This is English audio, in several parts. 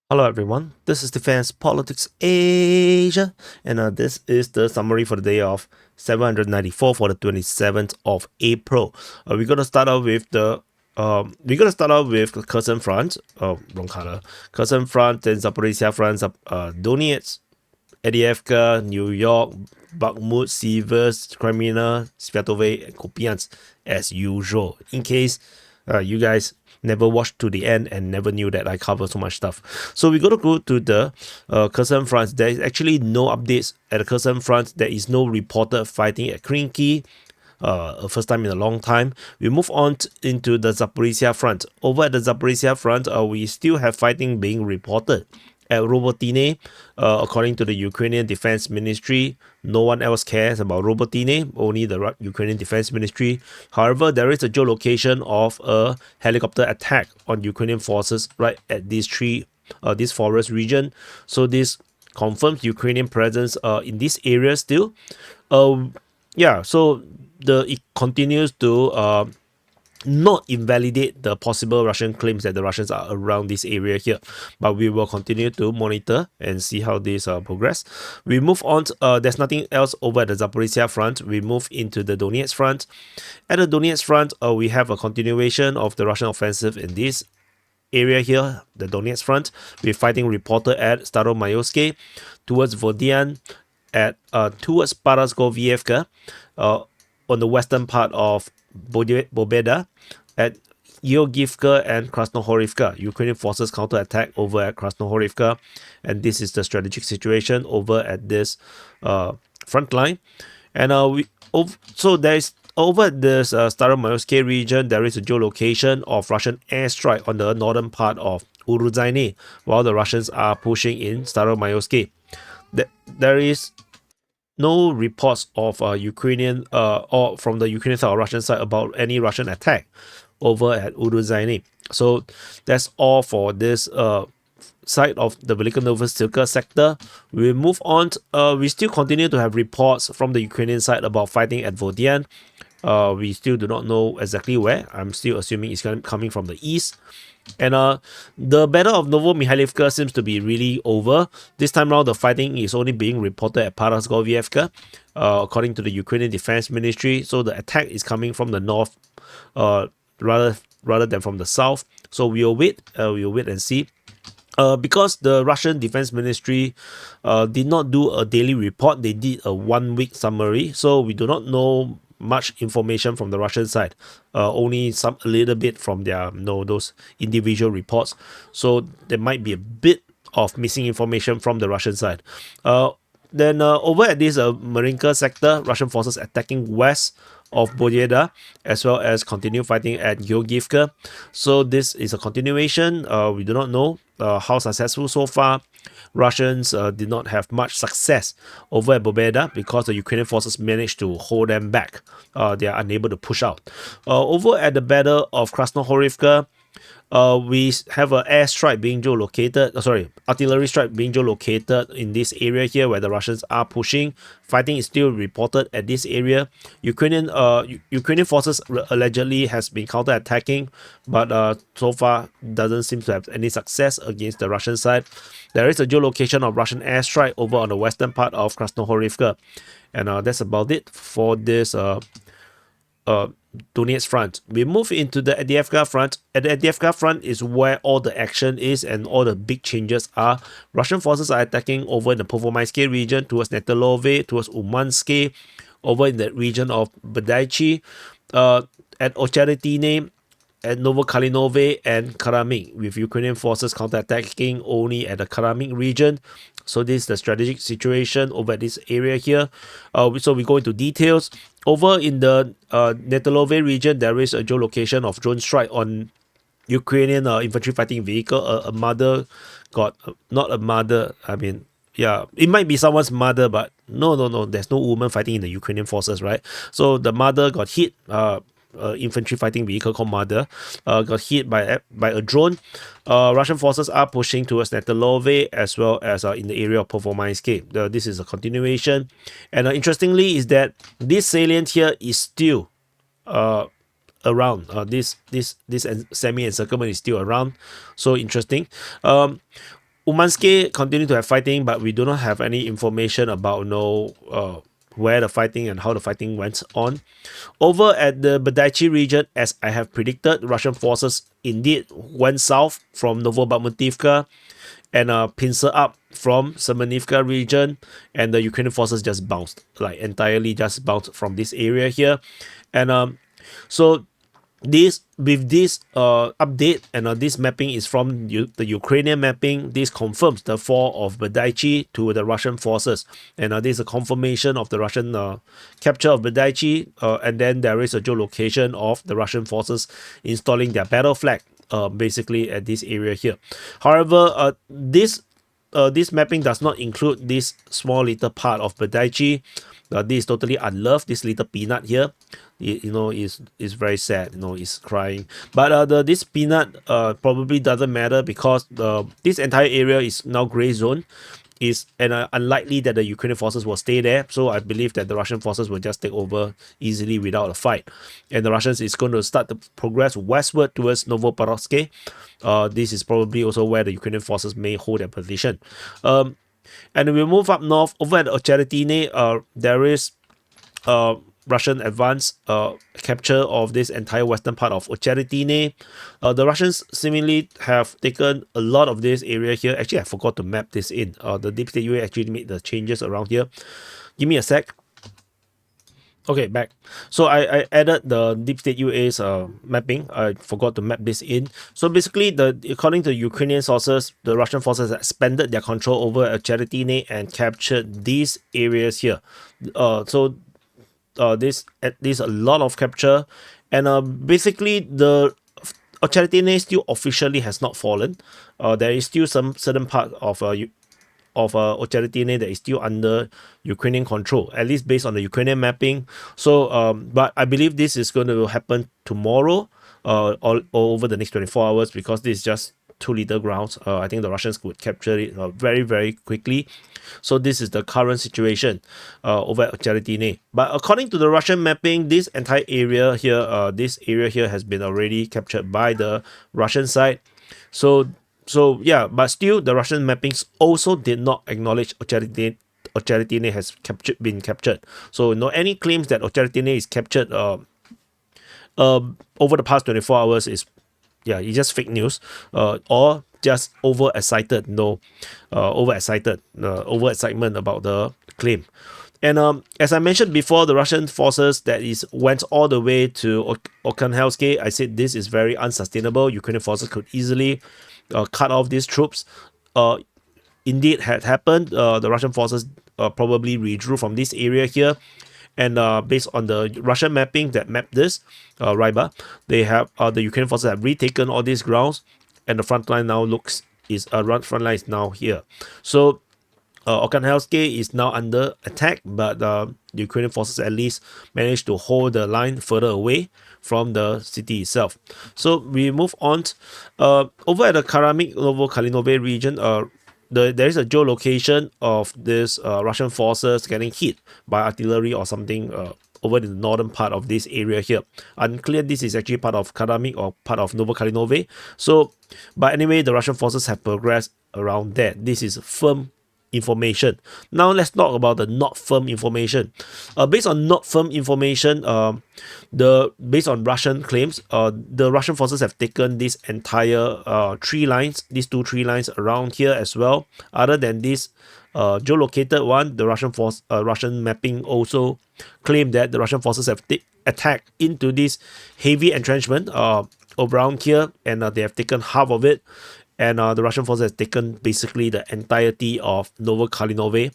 Hello everyone, this is Defense Politics Asia, and this is the summary for the day of 794 for the 27th of April. We're gonna start off with the Kherson Front, wrong color, Kherson Front, then Zaporizhzhia Front, Donetsk, Avdiivka, New York, Bakhmut, Siversk, Kreminna, Svatove, and Kupyansk, as usual. In case you guys never watched to the end and never knew that I cover so much stuff. So we're going to go to the Kherson Front. There is actually no updates at the Kherson Front. There is no reported fighting at Krinky. First time in a long time. We move on into the Zaporizhzhia Front. Over at the Zaporizhzhia Front, we still have fighting being reported at Robotine. According to the Ukrainian Defense Ministry, no one else cares about Robotine, only the Ukrainian Defense Ministry. However, there is a geolocation of a helicopter attack on Ukrainian forces right at this forest region. So this confirms Ukrainian presence in this area still. So it continues to not invalidate the possible Russian claims that the Russians are around this area here, but we will continue to monitor and see how this progress. We move on. There's nothing else over at the Zaporizhzhia Front. We move into the Donetsk Front. At the Donetsk Front, we have a continuation of the Russian offensive in this area here, the Donetsk Front. We're fighting reported at Staromayoske, towards Vodian, towards Parasgovievka, on the western part of Bobeda, at Georgievka and Krasnohorivka. Ukrainian forces counterattack over at Krasnohorivka, and this is the strategic situation over at this front line. And so there is over this Staromayoske region, there is a geolocation of Russian airstrike on the northern part of Uruzhaine, while the Russians are pushing in Staromayoske. There is no reports of Ukrainian or from the Ukrainian side or Russian side about any Russian attack over at Uruzhaine. So that's all for this side of the Velikonovosilka sector. We move on. We still continue to have reports from the Ukrainian side about fighting at Vodian. We still do not know exactly where. I'm still assuming it's coming from the east. And the Battle of Novomikhailivka seems to be really over. This time around, the fighting is only being reported at Parasgovievka, according to the Ukrainian Defense Ministry. So the attack is coming from the north, rather than from the south. So we'll wait and see. Because the Russian Defense Ministry did not do a daily report, they did a 1-week summary. So we do not know much information from the Russian side, only a little bit from their those individual reports. So there might be a bit of missing information from the Russian side. Then over at this Marinka sector, Russian forces attacking west of Boyeda, as well as continue fighting at Georgievka. So this is a continuation. We do not know how successful so far. Russians did not have much success over at Bobeda because the Ukrainian forces managed to hold them back. They are unable to push out. Over at the Battle of Krasnohorivka, we have an airstrike being geolocated, artillery strike being geolocated in this area here where the Russians are pushing. Fighting is still reported at this area. Ukrainian forces allegedly has been counterattacking, but so far doesn't seem to have any success against the Russian side. There is a geolocation of Russian airstrike over on the western part of Krasnohorivka, and that's about it for this Donetsk Front. We move into the Avdiivka Front. At the Avdiivka Front is where all the action is and all the big changes are. Russian forces are attacking over in the Pervomaiske region towards Netelove, towards Umansky, over in the region of Badaichi, at Ocharetine, at Novokalinove and Karamik, with Ukrainian forces counterattacking only at the Karamik region. So this is the strategic situation over at this area here. So we go into details. Over in the Netelove region, there is a geolocation of drone strike on Ukrainian infantry fighting vehicle. A mother got, not a mother, it might be someone's mother, but no, there's no woman fighting in the Ukrainian forces, right? So the mother got hit, infantry fighting vehicle called Mother, got hit by a drone. Russian forces are pushing towards Netelove as well as in the area of Pervomaiske. This is a continuation, and interestingly is that this salient here is still around. This semi-encirclement is still around. So interesting. Umanske continue to have fighting, but we do not have any information about where the fighting and how the fighting went on. Over at the Badaichi region, as I have predicted, Russian forces indeed went south from Novobakhmutivka and pincer up from Semenivka region, and the Ukrainian forces just bounced, like entirely just bounced from this area here. And so this with this update and this mapping is from the Ukrainian mapping. This confirms the fall of Badaichi to the Russian forces, and this is a confirmation of the Russian capture of Badaichi, and then there is a geolocation of the Russian forces installing their battle flag basically at this area here. However, this mapping does not include this small little part of Badaichi. This is totally unloved. This little peanut here, is very sad. Is crying. But this peanut probably doesn't matter because this entire area is now gray zone. And unlikely that the Ukrainian forces will stay there. So I believe that the Russian forces will just take over easily without a fight. And the Russians is going to start to progress westward towards Novoparovsk. This is probably also where the Ukrainian forces may hold their position. And we move up north. Over at Ocheretine, there is Russian advance capture of this entire western part of Ocheretine. The Russians seemingly have taken a lot of this area here. Actually, I forgot to map this in. The Deep State UA actually made the changes around here. Give me a sec. Okay, back. So I added the Deep State UA's mapping. I forgot to map this in. So basically, according to Ukrainian sources, the Russian forces expanded their control over Ocheretine and captured these areas here. This a lot of capture, and basically the Ocheretine still officially has not fallen. There is still some certain part of Ocheretine that is still under Ukrainian control, at least based on the Ukrainian mapping. So, but I believe this is going to happen tomorrow, or over the next 24 hours, because this is just too little grounds. I think the Russians could capture it very, very quickly. So this is the current situation over at Ocheretine. But according to the Russian mapping, this entire area here, has been already captured by the Russian side. So yeah, but still the Russian mappings also did not acknowledge Ocheretine has been captured. So any claims that Ocheretine is captured over the past 24 hours is it's just fake news, or just overexcited. Overexcitement about the claim. And as I mentioned before, the Russian forces went all the way to Okhanelsk. I said this is very unsustainable. Ukrainian forces could easily cut off these troops. Indeed had happened. The Russian forces probably withdrew from this area here. And based on the Russian mapping that mapped this, Ryba, they have the Ukrainian forces have retaken all these grounds, and the front line now front line is now here. So Okhanelsk is now under attack, but the Ukrainian forces at least managed to hold the line further away from the city itself. So we move on. Over at the Karamik-Novo-Kalinove region, there is a geolocation of this Russian forces getting hit by artillery or something over the northern part of this area here. Unclear this is actually part of Karamik or part of Novokalinove. So, but anyway, the Russian forces have progressed around there. This is firm information. Now let's talk about the not firm information. Based on not firm information, based on Russian claims, the Russian forces have taken this entire these two tree lines around here as well. Other than this geolocated one, the Russian mapping also claimed that the Russian forces have attacked into this heavy entrenchment around here, and they have taken half of it. And the Russian forces have taken basically the entirety of Novokalinove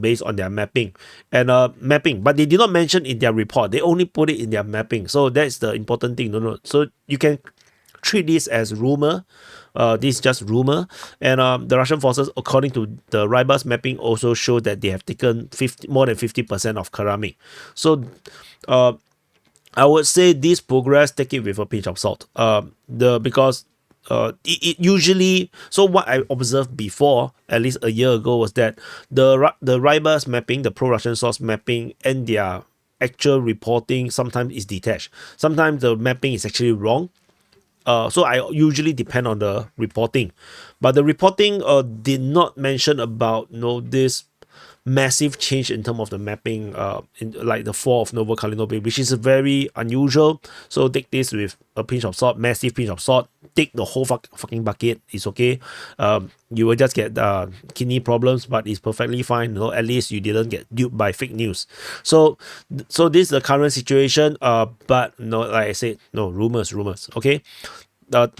based on their mapping. But they did not mention in their report. They only put it in their mapping. So that's the important thing. No. So you can treat this as rumor. This is just rumor. And the Russian forces, according to the Ryba's mapping, also show that they have taken more than 50% of Karamik. So I would say this progress, take it with a pinch of salt. Because it usually, so what I observed before, at least a year ago, was that the Ryba's mapping, the pro-Russian source mapping, and their actual reporting sometimes is detached. Sometimes the mapping is actually wrong. So I usually depend on the reporting, but the reporting did not mention about this massive change in terms of the mapping in like the fall of Novokalinovo, which is very unusual. So take this with a pinch of salt, massive pinch of salt. Take the whole fucking bucket. It's okay. You will just get kidney problems, but it's perfectly fine. At least you didn't get duped by fake news. So this is the current situation. But like I said, no rumors. Okay.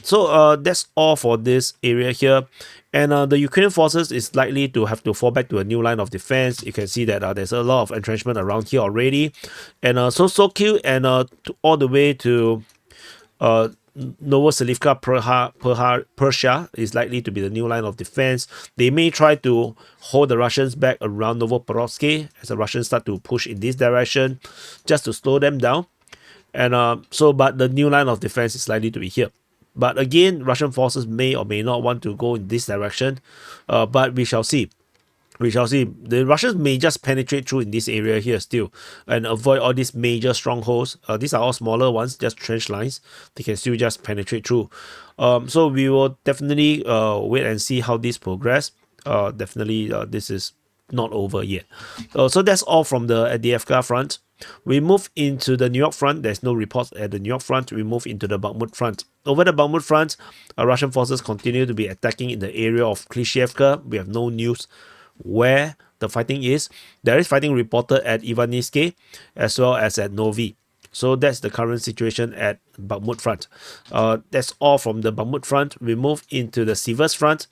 So that's all for this area here. And the Ukrainian forces is likely to have to fall back to a new line of defense. You can see that there's a lot of entrenchment around here already. And Sokil and all the way to Novoselivka Persia is likely to be the new line of defense. They may try to hold the Russians back around Novoporovsky as the Russians start to push in this direction just to slow them down. And but the new line of defense is likely to be here. But again, Russian forces may or may not want to go in this direction. But we shall see. We shall see. The Russians may just penetrate through in this area here still and avoid all these major strongholds. These are all smaller ones, just trench lines. They can still just penetrate through. So we will definitely wait and see how this progress. Definitely, this is not over yet. So that's all from the Avdiivka Front. We move into the New York Front. There's no reports at the New York Front. We move into the Bakhmut Front. Over the Bakhmut Front, Russian forces continue to be attacking in the area of Klishevka. We have no news where the fighting is. There is fighting reported at Ivaniske as well as at Novi. So that's the current situation at Bakhmut Front. That's all from the Bakhmut Front. We move into the Siversk Front.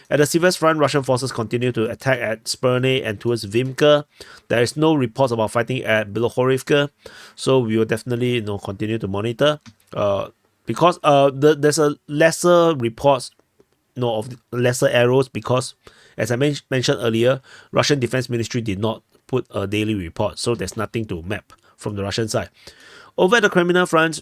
At the Siversk Front, Russian forces continue to attack at Sperne and towards Vimka. There is no reports about fighting at Bilohorivka, so we will definitely continue to monitor. Because there's a lesser reports, of lesser arrows because, as I mentioned earlier, Russian Defense Ministry did not put a daily report, so there's nothing to map from the Russian side. Over at the Kreminna Front.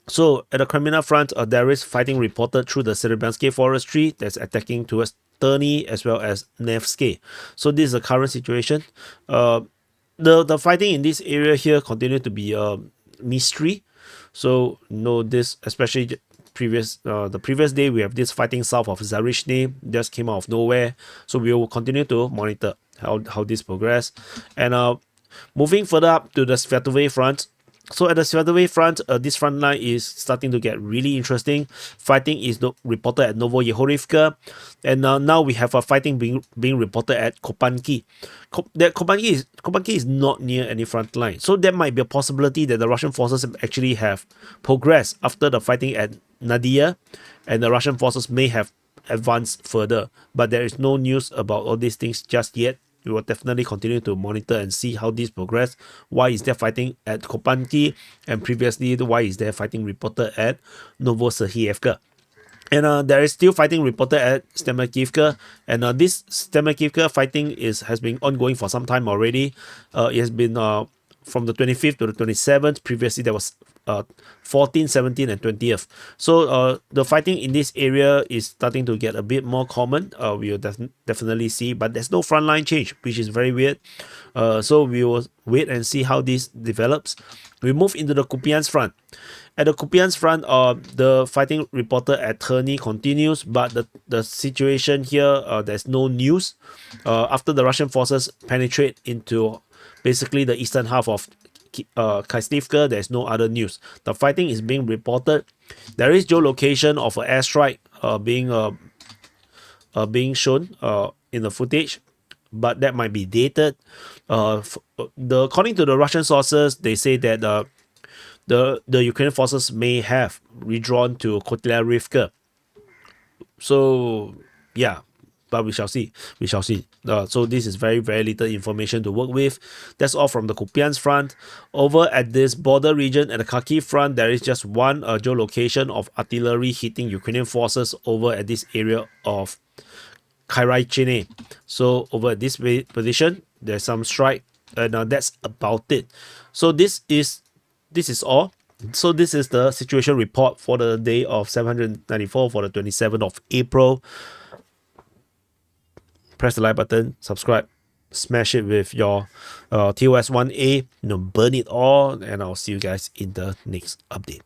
So at the Kreminna Front, there is fighting reported through the Serebranske forestry that's attacking towards Terny as well as Nevsky. So this is the current situation. The fighting in this area here continue to be a mystery. So this especially the previous day we have this fighting south of Zaporizhzhia just came out of nowhere. So we will continue to monitor how this progress. And moving further up to the Svatove Front. So at the Svatove Front, this front line is starting to get really interesting. Fighting is reported at Novoyehorivka, and now we have a fighting being reported at Kopanki. Kopanki is not near any front line, so there might be a possibility that the Russian forces actually have progressed after the fighting at Nadia, and the Russian forces may have advanced further. But there is no news about all these things just yet. We will definitely continue to monitor and see how this progress. Why is there fighting at Kopanki, and previously why is there fighting reported at Novoselivka? And there is still fighting reported at Stemakivka, and this Stemakivka fighting has been ongoing for some time already. It has been from the 25th to the 27th. Previously there was 14th, 17th, and 20th. So the fighting in this area is starting to get a bit more common. We will definitely see, but there's no frontline change, which is very weird. So we will wait and see how this develops. We move into the Kupyansk Front. At the Kupyansk Front, the fighting reported at Terny continues, but the situation here, there's no news. After the Russian forces penetrate into basically the eastern half of Kharkiv, there's no other news. The fighting is being reported. There is geolocation of an airstrike being shown in the footage, but that might be dated. According to the Russian sources, they say that the Ukrainian forces may have withdrawn to Kotlyarivka. So yeah, but we shall see. So this is very, very little information to work with. That's all from the Kupyansk Front. Over at this border region at the Kharkiv Front, there is just one geolocation of artillery hitting Ukrainian forces over at this area of Kharkiv. So over at this position, there's some strike, and that's about it. So this is all. So this is the situation report for the day of 794 for the 27th of April. Press the like button, subscribe, smash it with your TOS 1A, burn it all, and I'll see you guys in the next update.